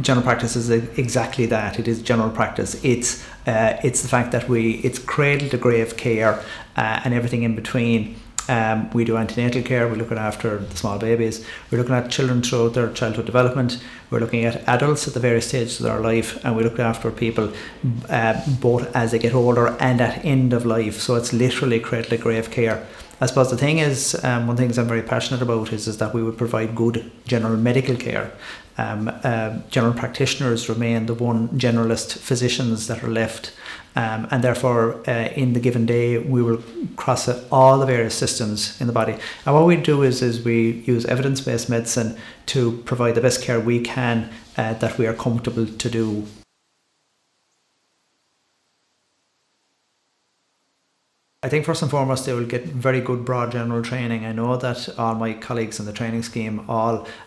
general practice is exactly that. It is general practice. It's the fact that it's cradle to grave care and everything in between. We do antenatal care. We're looking after the small babies. We're looking at children throughout their childhood development. We're looking at adults at the various stages of their life, and we look after people both as they get older and at end of life. So it's literally cradle to grave care. I suppose the thing is, one of the things I'm very passionate about is that we would provide good general medical care. General practitioners remain the one generalist physicians that are left, and therefore in the given day we will cross all the various systems in the body. And what we do is we use evidence-based medicine to provide the best care we can that we are comfortable to do. I think first and foremost they will get very good broad general training. I know that all my colleagues in the training scheme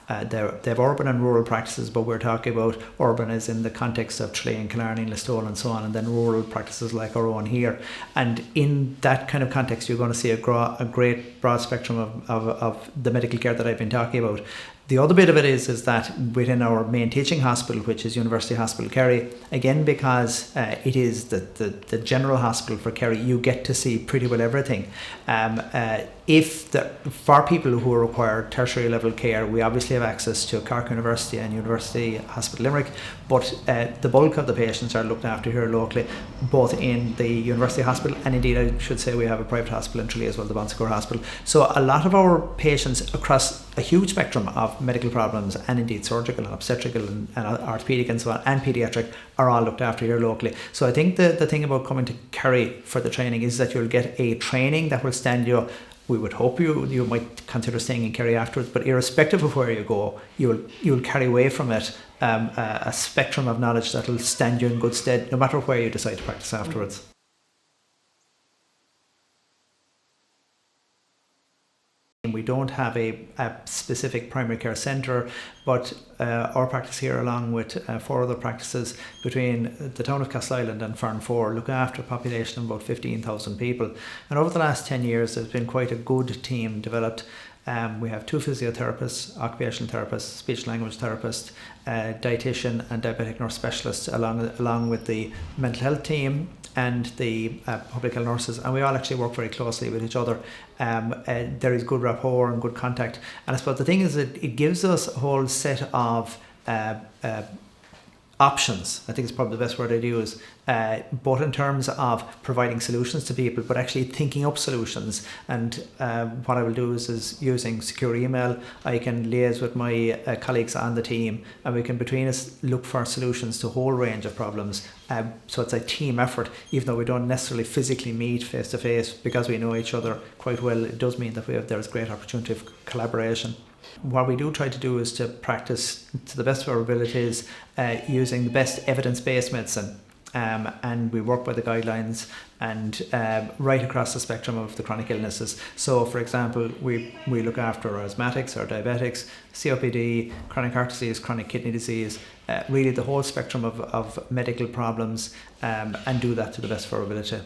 they have urban and rural practices, but we're talking about urban as in the context of Tralee and Killarney, Listowel and so on, and then rural practices like our own here. And in that kind of context you're going to see a great broad spectrum of the medical care that I've been talking about. The other bit of it is that within our main teaching hospital, which is University Hospital Kerry, again because it is the general hospital for Kerry, you get to see pretty well everything. For people who require tertiary level care, we obviously have access to Cork University and University Hospital Limerick, but the bulk of the patients are looked after here locally, both in the University Hospital, and indeed I should say we have a private hospital in Tralee as well, the Bonsecourt Hospital. So a lot of our patients across a huge spectrum of medical problems, and indeed surgical and obstetrical and orthopaedic and so on, and paediatric, are all looked after here locally. So I think the thing about coming to Kerry for the training is that you'll get a training that will stand you. We would hope you might consider staying in Kerry afterwards, but irrespective of where you go, you'll carry away from it a spectrum of knowledge that will stand you in good stead no matter where you decide to practice afterwards. We don't have a specific primary care centre, but our practice here, along with 4 other practices between the town of Castleisland and Farnfore, look after a population of about 15,000 people. And over the last 10 years there's been quite a good team developed. We have 2 physiotherapists, occupational therapists, speech language therapist, dietitian and diabetic nurse specialists, along with the mental health team and the public health nurses, and we all actually work very closely with each other. There is good rapport and good contact, and I suppose the thing is that it gives us a whole set of options. I think it's probably the best word I'd use, both in terms of providing solutions to people, but actually thinking up solutions. And what I will do is using secure email, I can liaise with my colleagues on the team, and we can between us look for solutions to a whole range of problems. So it's a team effort, even though we don't necessarily physically meet face to face, because we know each other quite well. It does mean that there's great opportunity of collaboration. What we do try to do is to practice to the best of our abilities using the best evidence-based medicine, and we work by the guidelines and right across the spectrum of the chronic illnesses. So for example, we look after our asthmatics, our diabetics, COPD, chronic heart disease, chronic kidney disease, really the whole spectrum of medical problems, and do that to the best of our ability.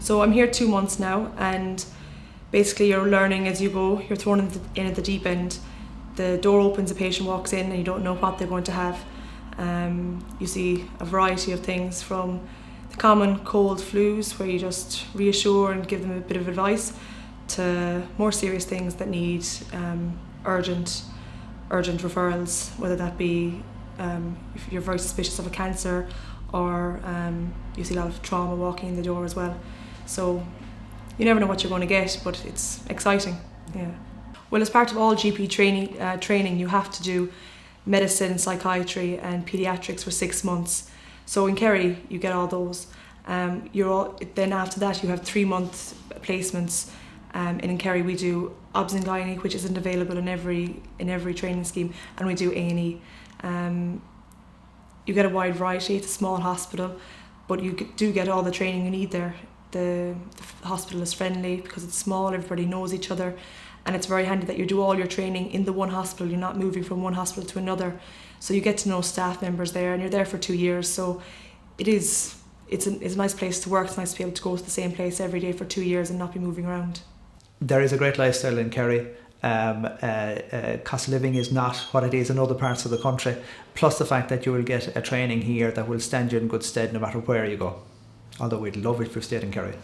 So I'm here 2 months now, and basically you're learning as you go. You're thrown in at the deep end. The door opens, a patient walks in and you don't know what they're going to have. You see a variety of things, from the common cold flus where you just reassure and give them a bit of advice, to more serious things that need urgent referrals, whether that be if you're very suspicious of a cancer, or you see a lot of trauma walking in the door as well. So you never know what you're going to get, but it's exciting. Yeah. Well, as part of all GP training, you have to do medicine, psychiatry and paediatrics for 6 months. So in Kerry, you get all those. Then after that, you have 3-month placements. And in Kerry, we do obs and gynae, which isn't available in every training scheme, and we do A&E. You get a wide variety. It's a small hospital, but you do get all the training you need there. The hospital is friendly because it's small, everybody knows each other, and it's very handy that you do all your training in the one hospital. You're not moving from one hospital to another, so you get to know staff members there, and you're there for 2 years. So it's a nice place to work. It's nice to be able to go to the same place every day for 2 years and not be moving around. there is a great lifestyle in Kerry. Cost of living is not what it is in other parts of the country, plus the fact that you will get a training here that will stand you in good stead no matter where you go. Although we'd love it if you stayed in Kerry.